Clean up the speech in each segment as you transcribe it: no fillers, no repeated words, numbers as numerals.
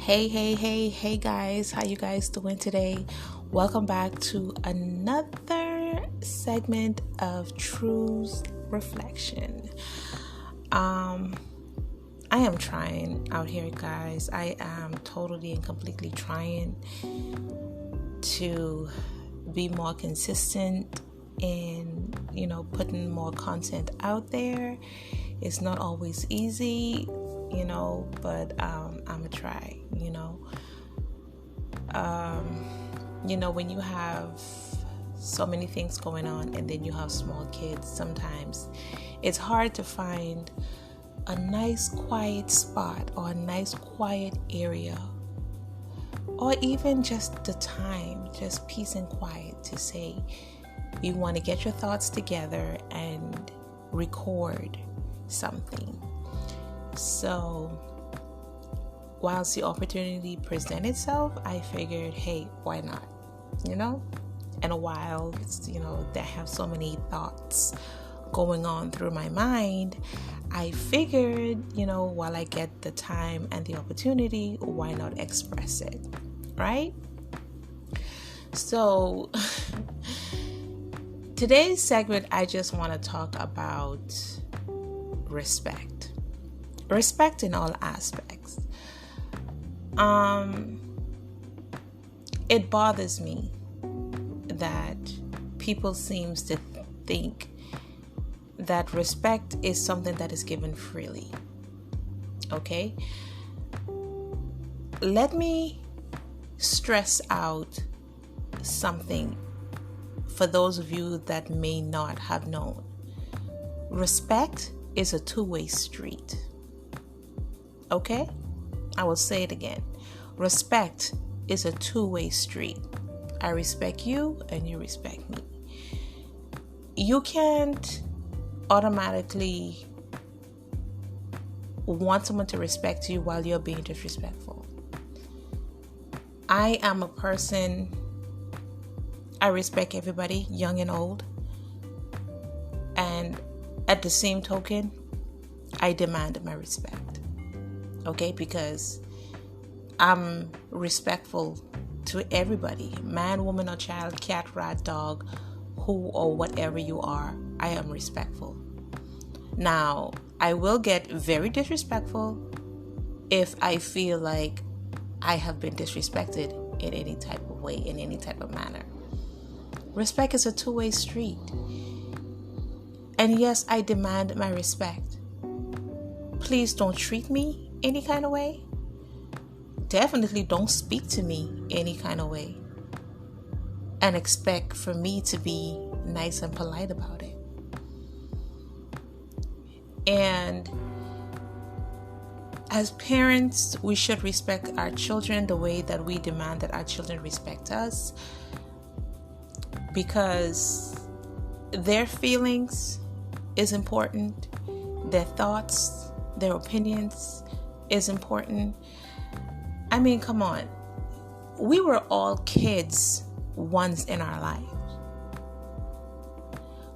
Hey guys, how you guys doing today? Welcome back to another segment of True's Reflection. I am trying out here, guys. I am totally and completely trying to be more consistent in, putting more content out there. It's not always easy, but I'm gonna try. When you have so many things going on and then you have small kids, sometimes it's hard to find a nice quiet spot or a nice quiet area, or even just the time, just peace and quiet to say you want to get your thoughts together and record something. So whilst the opportunity presented itself, I figured, hey, why not? And a while, that have so many thoughts going on through my mind, I figured, while I get the time and the opportunity, why not express it, right? So today's segment, I just want to talk about respect in all aspects. It bothers me that people seems to think that respect is something that is given freely. Okay? Let me stress out something for those of you that may not have known. Respect is a two-way street. Okay? I will say it again. Respect is a two-way street. I respect you and you respect me. You can't automatically want someone to respect you while you're being disrespectful. I am a person, I respect everybody, young and old. And at the same token, I demand my respect. Okay? Because I'm respectful to everybody, man, woman, or child, cat, rat, dog, who or whatever you are. I am respectful. Now, I will get very disrespectful if I feel like I have been disrespected in any type of way, in any type of manner. Respect is a two-way street. And yes, I demand my respect. Please don't treat me any kind of way. Definitely don't speak to me any kind of way and expect for me to be nice and polite about it. And as parents, we should respect our children the way that we demand that our children respect us, because their feelings is important, their thoughts, their opinions is important. I mean, come on. We were all kids once in our lives.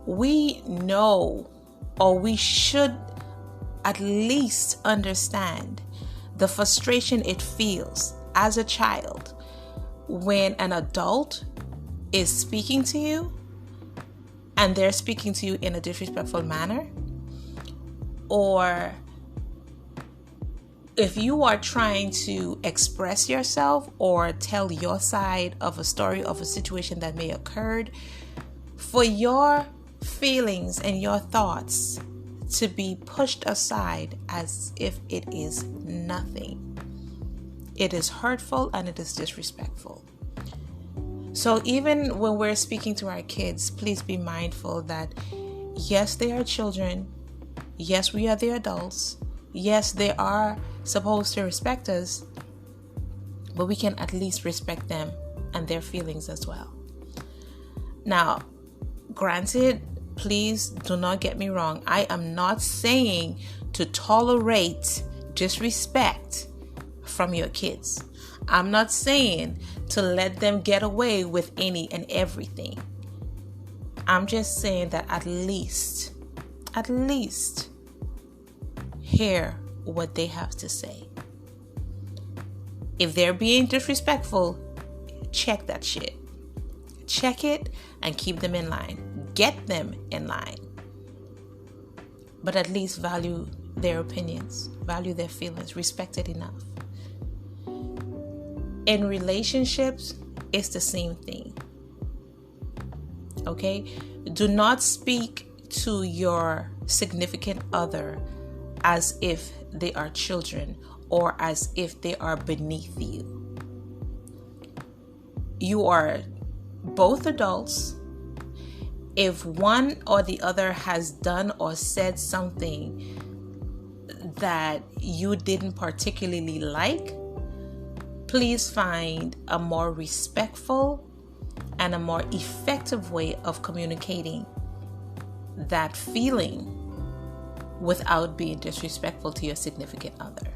We know, or we should at least understand the frustration it feels as a child when an adult is speaking to you and they're speaking to you in a disrespectful manner, or if you are trying to express yourself or tell your side of a story of a situation that may have occurred, for your feelings and your thoughts to be pushed aside as if it is nothing. It is hurtful and it is disrespectful. So even when we're speaking to our kids, please be mindful that yes, they are children. Yes, we are the adults. Yes, they are supposed to respect us, but we can at least respect them and their feelings as well. Now, granted, please do not get me wrong. I am not saying to tolerate disrespect from your kids. I'm not saying to let them get away with any and everything. I'm just saying that at least hear what they have to say. If they're being disrespectful, check that shit. Check it and keep them in line. Get them in line. But at least value their opinions, value their feelings, respect it enough. In relationships, it's the same thing. Okay? Do not speak to your significant other as if they are children or as if they are beneath you. You are both adults. If one or the other has done or said something that you didn't particularly like, please find a more respectful and a more effective way of communicating that feeling without being disrespectful to your significant other.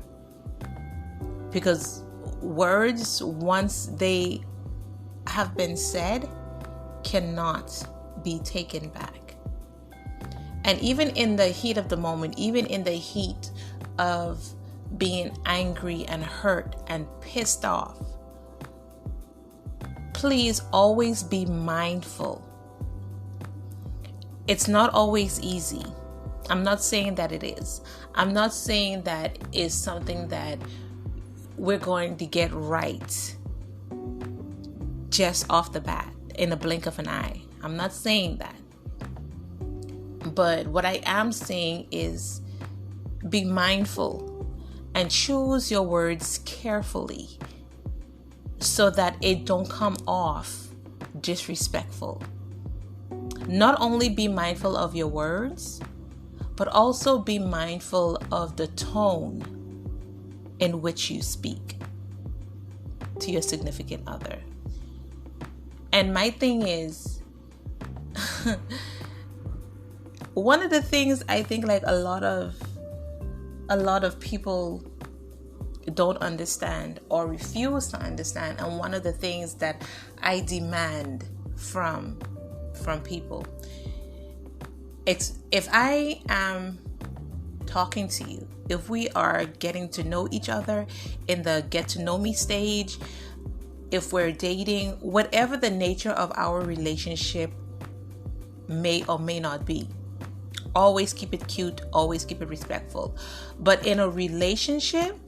Because words, once they have been said, cannot be taken back. And even in the heat of the moment, even in the heat of being angry and hurt and pissed off, please always be mindful. It's not always easy. I'm not saying that it is. I'm not saying that is something that we're going to get right just off the bat in a blink of an eye. I'm not saying that. But what I am saying is be mindful and choose your words carefully so that it don't come off disrespectful. Not only be mindful of your words, but also be mindful of the tone in which you speak to your significant other. And my thing is, one of the things I think like a lot of people don't understand or refuse to understand, and one of the things that I demand from people, it's if I am talking to you, if we are getting to know each other in the get to know me stage, if we're dating, whatever the nature of our relationship may or may not be, always keep it cute, always keep it respectful. But in a relationship,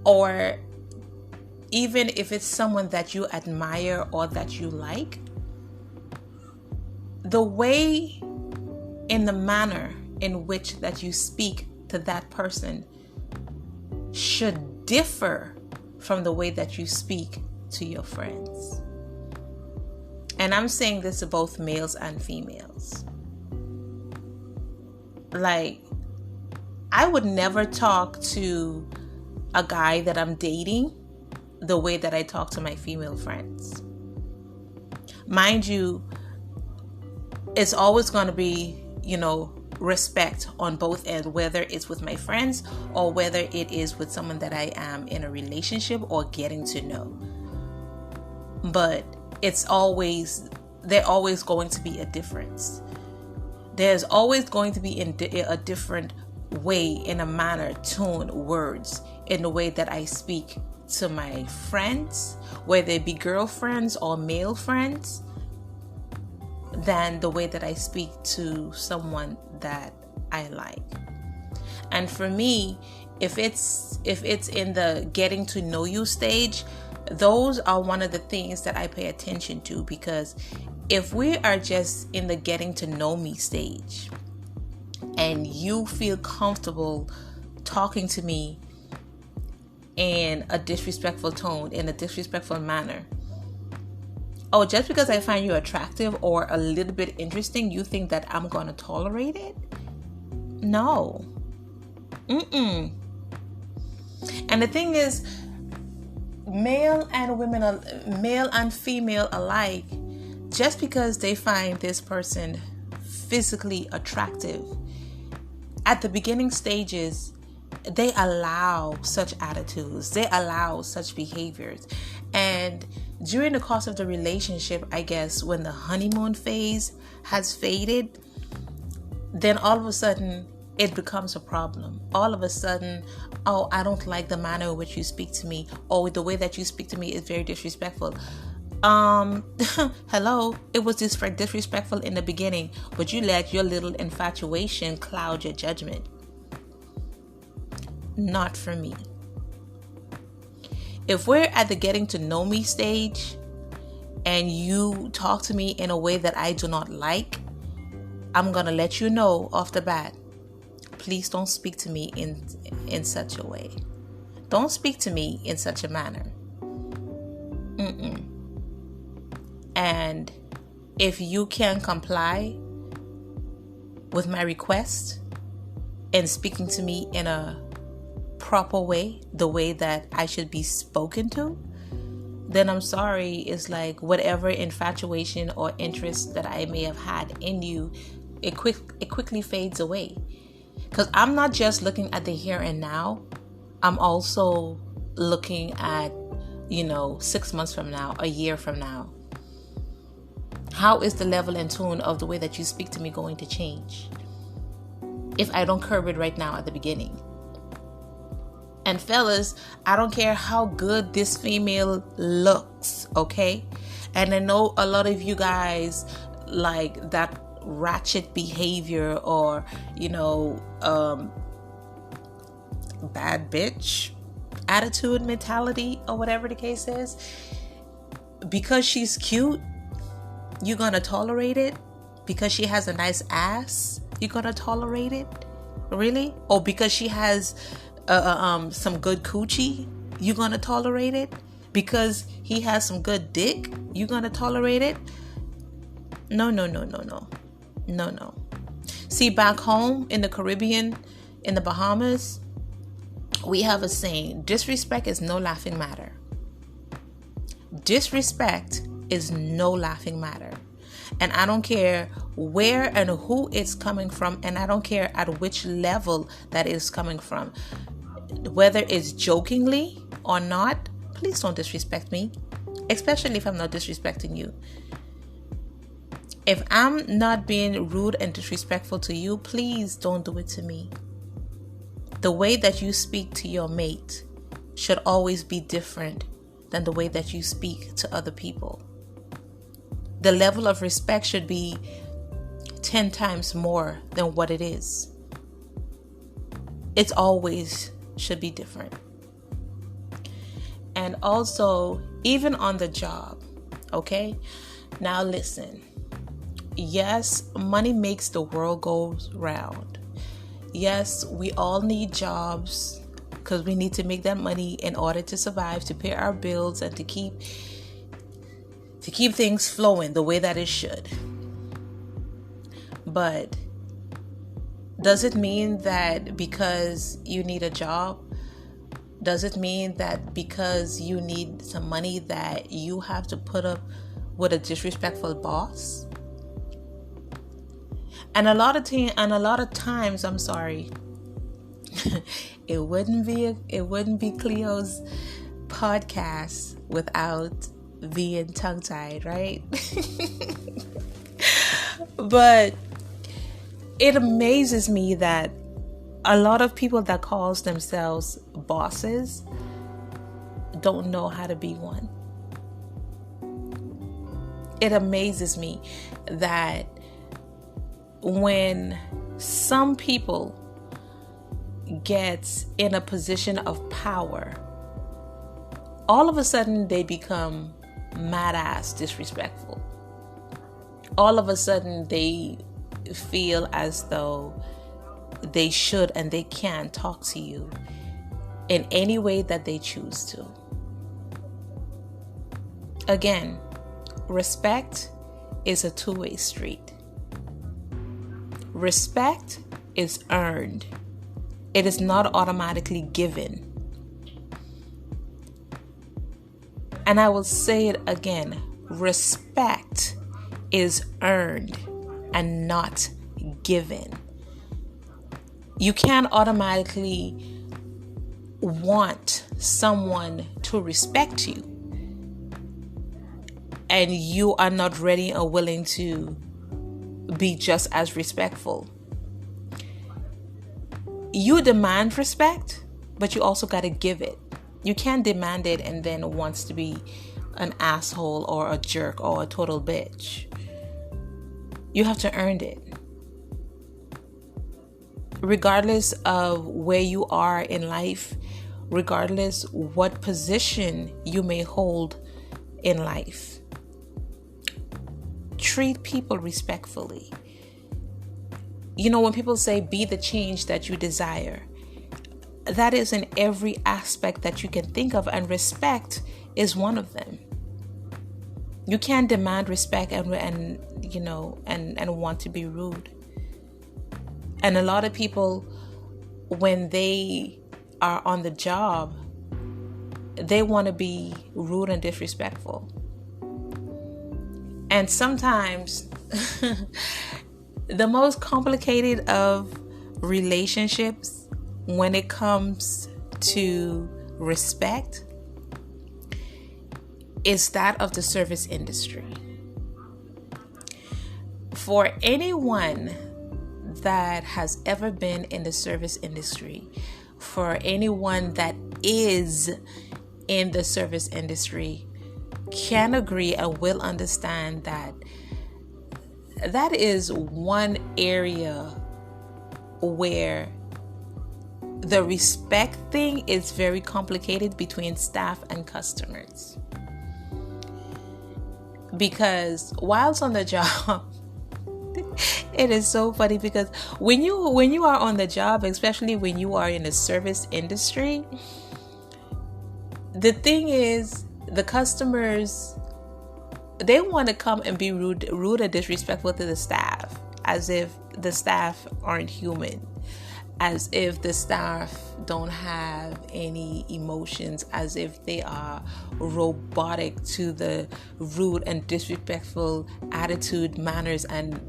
or even if it's someone that you admire or that you like, the way, in the manner in which that you speak to that person should differ from the way that you speak to your friends. And I'm saying this to both males and females. Like, I would never talk to a guy that I'm dating the way that I talk to my female friends. Mind you, it's always going to be, respect on both ends, whether it's with my friends or whether it is with someone that I am in a relationship or getting to know. But there's always going to be a difference. There's always going to be a different way, in a manner, tone, words, in the way that I speak to my friends, whether it be girlfriends or male friends, than the way that I speak to someone that I like. And for me, if it's in the getting to know you stage, those are one of the things that I pay attention to, because if we are just in the getting to know me stage and you feel comfortable talking to me in a disrespectful tone, in a disrespectful manner, just because I find you attractive or a little bit interesting, you think that I'm going to tolerate it? No. And the thing is, male and female alike, just because they find this person physically attractive, at the beginning stages, they allow such attitudes, they allow such behaviors. And during the course of the relationship, I guess when the honeymoon phase has faded, then all of a sudden it becomes a problem. All of a sudden, oh, I don't like the manner in which you speak to me, or the way that you speak to me is very disrespectful. Hello, it was disrespectful in the beginning, but you let your little infatuation cloud your judgment. Not for me. If we're at the getting to know me stage and you talk to me in a way that I do not like, I'm going to let you know off the bat. Please don't speak to me in such a way. Don't speak to me in such a manner. And if you can comply with my request and speaking to me in a proper way, the way that I should be spoken to, then I'm sorry. It's like whatever infatuation or interest that I may have had in you, it quickly fades away. Because I'm not just looking at the here and now. I'm also looking at, 6 months from now, a year from now. How is the level and tone of the way that you speak to me going to change if I don't curb it right now at the beginning? And fellas, I don't care how good this female looks, okay? And I know a lot of you guys like that ratchet behavior or, bad bitch attitude, mentality, or whatever the case is. Because she's cute, you're gonna tolerate it? Because she has a nice ass, you're gonna tolerate it? Really? Or because she has some good coochie, you're gonna tolerate it? Because he has some good dick, you're gonna tolerate it? No. See, back home in the Caribbean, in the Bahamas, we have a saying: disrespect is no laughing matter. Disrespect is no laughing matter. And I don't care where and who it's coming from, and I don't care at which level that is coming from. Whether it's jokingly or not, please don't disrespect me, especially if I'm not disrespecting you. If I'm not being rude and disrespectful to you, please don't do it to me. The way that you speak to your mate should always be different than the way that you speak to other people. The level of respect should be 10 times more than what it is. It always should be different. And also, even on the job, okay? Now listen. Yes, money makes the world go round. Yes, we all need jobs because we need to make that money in order to survive, to pay our bills, and to keep things flowing the way that it should. But does it mean that because you need a job, does it mean that because you need some money that you have to put up with a disrespectful boss? And a lot of times, I'm sorry, it wouldn't be Cleo's podcast without being tongue-tied, right? But it amazes me that a lot of people that calls themselves bosses don't know how to be one. It amazes me that when some people get in a position of power, all of a sudden they become mad-ass disrespectful. All of a sudden they feel as though they should and they can talk to you in any way that they choose to. Again, respect is a two-way street. Respect is earned. It is not automatically given. And I will say it again. Respect is earned and not given. You can't automatically want someone to respect you and you are not ready or willing to be just as respectful. You demand respect, but you also got to give it. You can't demand it and then wants to be an asshole or a jerk or a total bitch. You have to earn it. Regardless of where you are in life, regardless what position you may hold in life, treat people respectfully. You know, when people say be the change that you desire, that is in every aspect that you can think of, and respect is one of them. You can't demand respect and want to be rude. And a lot of people, when they are on the job, they want to be rude and disrespectful. And sometimes the most complicated of relationships when it comes to respect is that of the service industry. For anyone that has ever been in the service industry, for anyone that is in the service industry, can agree and will understand that that is one area where the respect thing is very complicated between staff and customers. Because whilst on the job, it is so funny because when you are on the job, especially when you are in the service industry, the thing is, the customers, they want to come and be rude and disrespectful to the staff, as if the staff aren't human, as if the staff don't have any emotions, as if they are robotic to the rude and disrespectful attitude, manners, and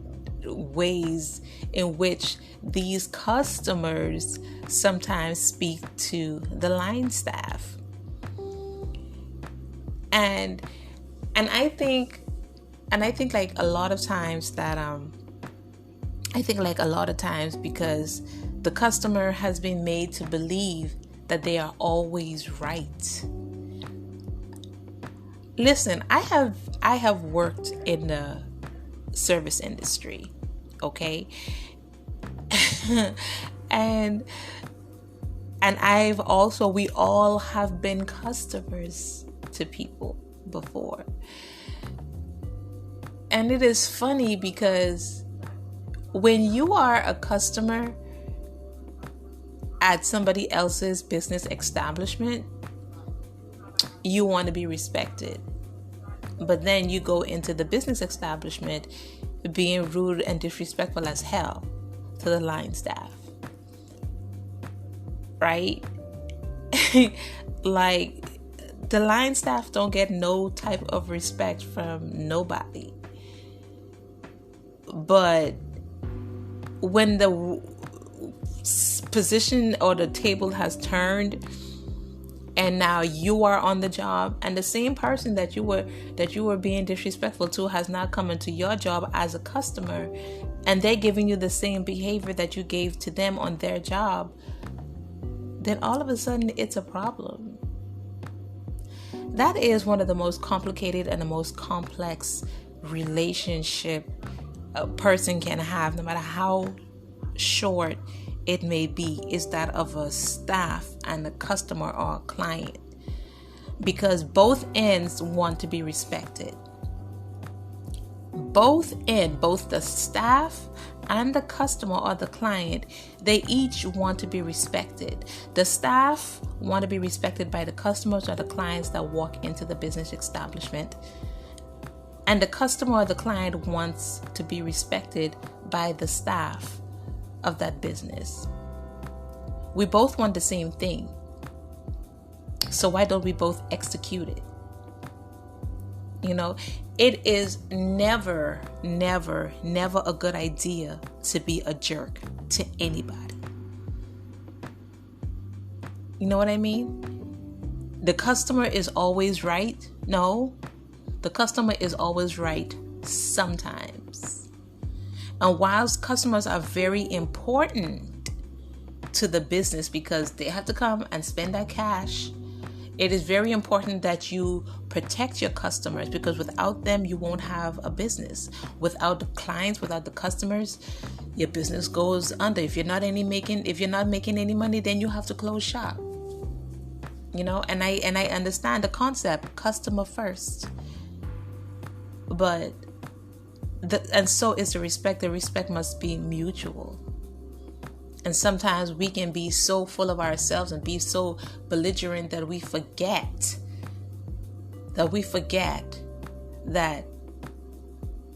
ways in which these customers sometimes speak to the line staff. And I think like a lot of times that because the customer has been made to believe that they are always right. Listen, I have worked in the service industry, okay? and we all have been customers to people before. And it is funny because when you are a customer at somebody else's business establishment, you want to be respected. But then you go into the business establishment being rude and disrespectful as hell to the line staff. Right? Like, the line staff don't get no type of respect from nobody. But when the position or the table has turned and now you are on the job, and the same person that you were being disrespectful to has now come into your job as a customer, and they're giving you the same behavior that you gave to them on their job, then all of a sudden it's a problem. That is one of the most complicated and the most complex relationship a person can have, no matter how short it may be, is that of a staff and a customer or a client, because both ends want to be respected. Both the staff and the customer or the client, they each want to be respected. The staff want to be respected by the customers or the clients that walk into the business establishment, and the customer or the client wants to be respected by the staff of that business. We both want the same thing. So why don't we both execute it? You know, it is never a good idea to be a jerk to anybody. You know what I mean? The customer is always right. No, the customer is always right sometimes. And whilst customers are very important to the business because they have to come and spend that cash. It is very important that you protect your customers, because without them, you won't have a business. Without the clients, without the customers, your business goes under. If you're not making any money, then you have to close shop. And I understand the concept, customer first. But and so is the respect. The respect must be mutual. And sometimes we can be so full of ourselves and be so belligerent that we forget that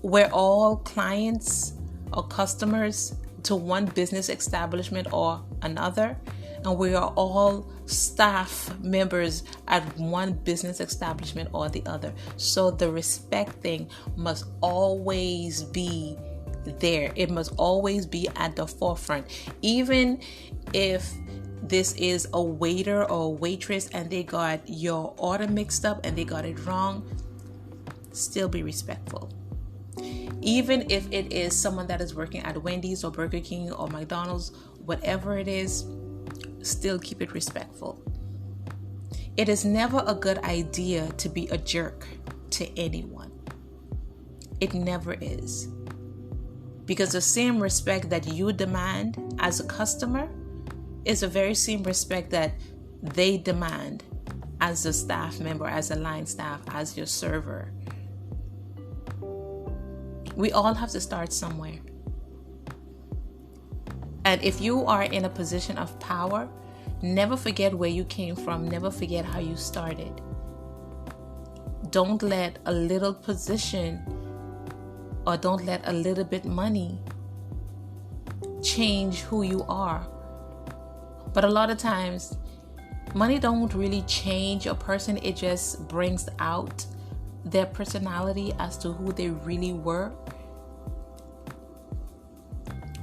we're all clients or customers to one business establishment or another. And we are all staff members at one business establishment or the other. So the respect thing must always be there. It must always be at the forefront. Even if this is a waiter or a waitress and they got your order mixed up and they got it wrong, still be respectful. Even if it is someone that is working at Wendy's or Burger King or McDonald's, whatever it is, still keep it respectful. It is never a good idea to be a jerk to anyone. It never is. Because the same respect that you demand as a customer is the very same respect that they demand as a staff member, as a line staff, as your server. We all have to start somewhere. And if you are in a position of power, never forget where you came from. Never forget how you started. Don't let a little position or don't let a little bit money change who you are. But a lot of times, money don't really change a person. It just brings out their personality as to who they really were.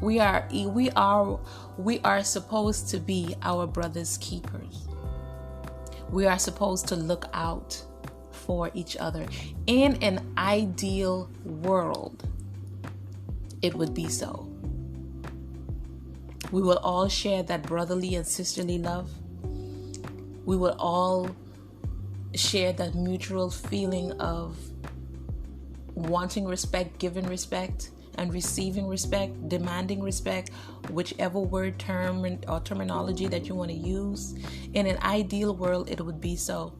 We are supposed to be our brother's keepers. We are supposed to look out for each other. In an ideal world, it would be so. We will all share that brotherly and sisterly love. We will all share that mutual feeling of wanting respect, giving respect, and receiving respect, demanding respect, whichever word, term, or terminology that you want to use. In an ideal world, it would be so.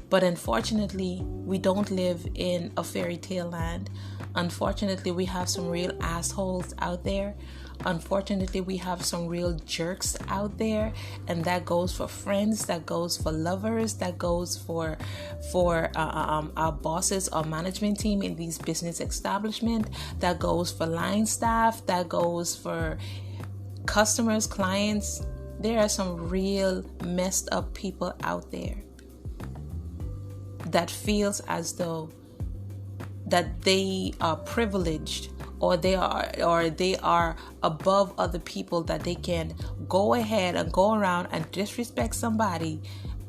But unfortunately, we don't live in a fairy tale land. Unfortunately, we have some real assholes out there. Unfortunately, we have some real jerks out there, and that goes for friends, that goes for lovers, that goes for our bosses or management team in these business establishments, that goes for line staff, that goes for customers, clients. There are some real messed up people out there that feels as though that they are privileged or they are above other people, that they can go ahead and go around and disrespect somebody,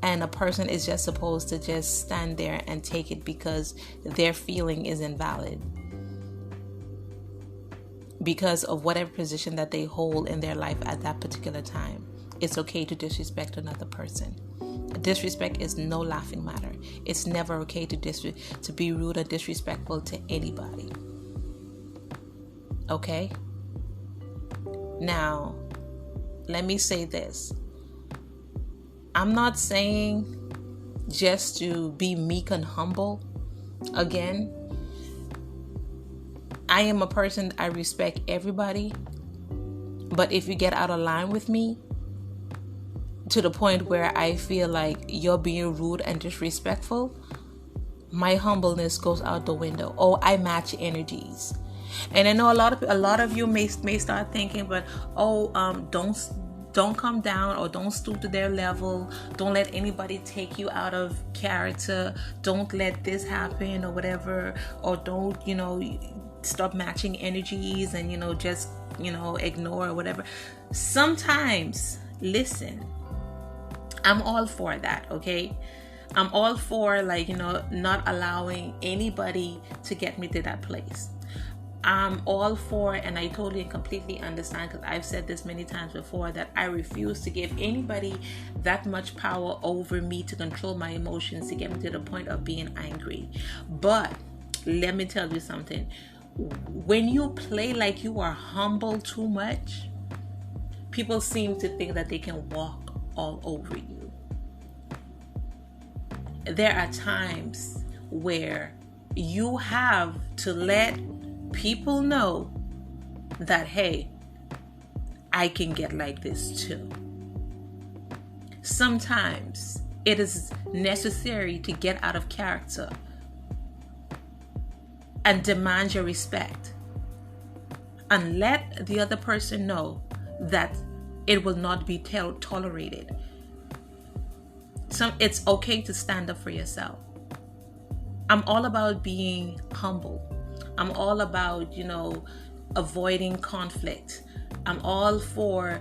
and a person is just supposed to just stand there and take it because their feeling is invalid because of whatever position that they hold in their life at that particular time. It's okay to disrespect another person. Disrespect is no laughing matter. It's never okay to be rude or disrespectful to anybody. Okay? Now, let me say this. I'm not saying just to be meek and humble. Again, I am a person, I respect everybody. But if you get out of line with me, to the point where I feel like you're being rude and disrespectful, my humbleness goes out the window. Oh, I match energies. And I know a lot of you may start thinking, but don't come down or don't stoop to their level. Don't let anybody take you out of character. Don't let this happen or whatever. Or don't, stop matching energies and, just, ignore or whatever. Sometimes, listen, I'm all for that, okay? I'm all for, not allowing anybody to get me to that place. I'm all for, and I totally and completely understand, because I've said this many times before, that I refuse to give anybody that much power over me to control my emotions, to get me to the point of being angry. But let me tell you something. When you play like you are humble too much, people seem to think that they can walk all over you. There are times where you have to let people know that, hey, I can get like this too. Sometimes it is necessary to get out of character and demand your respect, and let the other person know that it will not be tolerated. So it's okay to stand up for yourself. I'm all about being humble. I'm all about, avoiding conflict. I'm all for,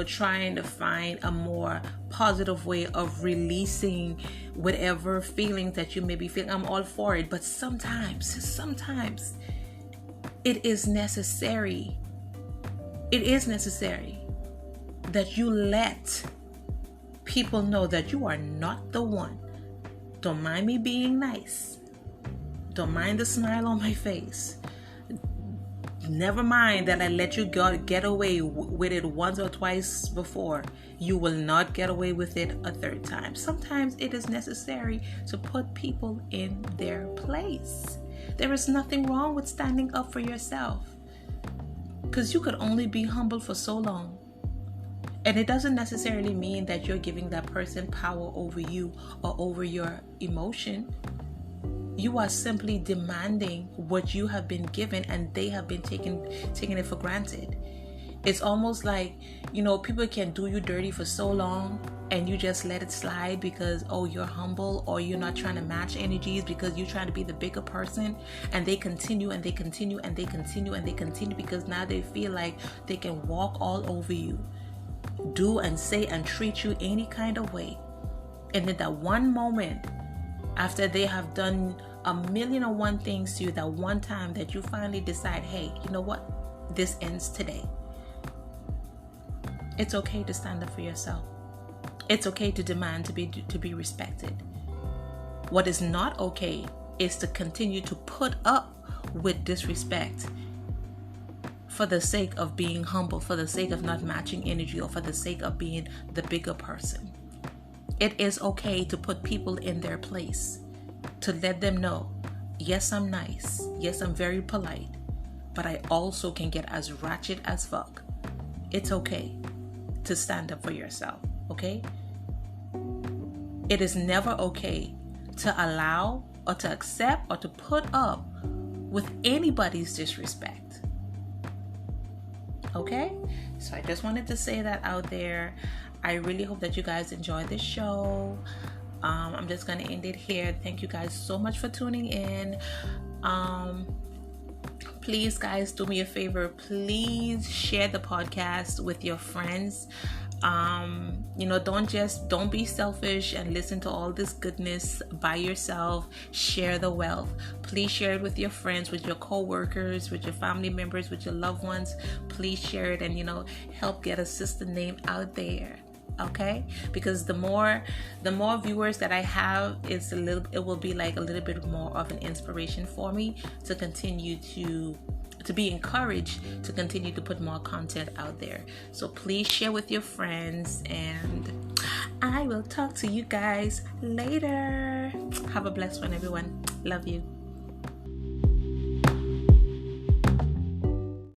trying to find a more positive way of releasing whatever feelings that you may be feeling. I'm all for it. But sometimes it is necessary. It is necessary that you let people know that you are not the one. Don't mind me being nice. Don't mind the smile on my face. Never mind that I let you get away with it once or twice before. You will not get away with it a third time. Sometimes it is necessary to put people in their place. There is nothing wrong with standing up for yourself, because you could only be humble for so long. And it doesn't necessarily mean that you're giving that person power over you or over your emotion. You are simply demanding what you have been given, and they have been taking it for granted. It's almost like, people can do you dirty for so long and you just let it slide because, you're humble, or you're not trying to match energies because you're trying to be the bigger person, and they continue and they continue and they continue and they continue because now they feel like they can walk all over you, do and say and treat you any kind of way. And in that one moment, after they have done 1,000,001 things to you, that one time that you finally decide, hey, you know what? This ends today. It's okay to stand up for yourself. It's okay to demand to be respected. What is not okay is to continue to put up with disrespect for the sake of being humble, for the sake of not matching energy, or for the sake of being the bigger person. It is okay to put people in their place, to let them know, yes, I'm nice. Yes, I'm very polite, but I also can get as ratchet as fuck. It's okay to stand up for yourself, okay? It is never okay to allow or to accept or to put up with anybody's disrespect, okay? So I just wanted to say that out there. I really hope that you guys enjoyed this show. I'm just going to end it here. Thank you guys so much for tuning in. Please, guys, do me a favor. Please share the podcast with your friends. Don't be selfish and listen to all this goodness by yourself. Share the wealth. Please share it with your friends, with your co-workers, with your family members, with your loved ones. Please share it and, help get a sister name out there. Okay, because the more viewers that I have, it will be like a little bit more of an inspiration for me to continue to be encouraged to continue to put more content out there. So please share with your friends, and I will talk to you guys later. Have a blessed one, everyone. Love you.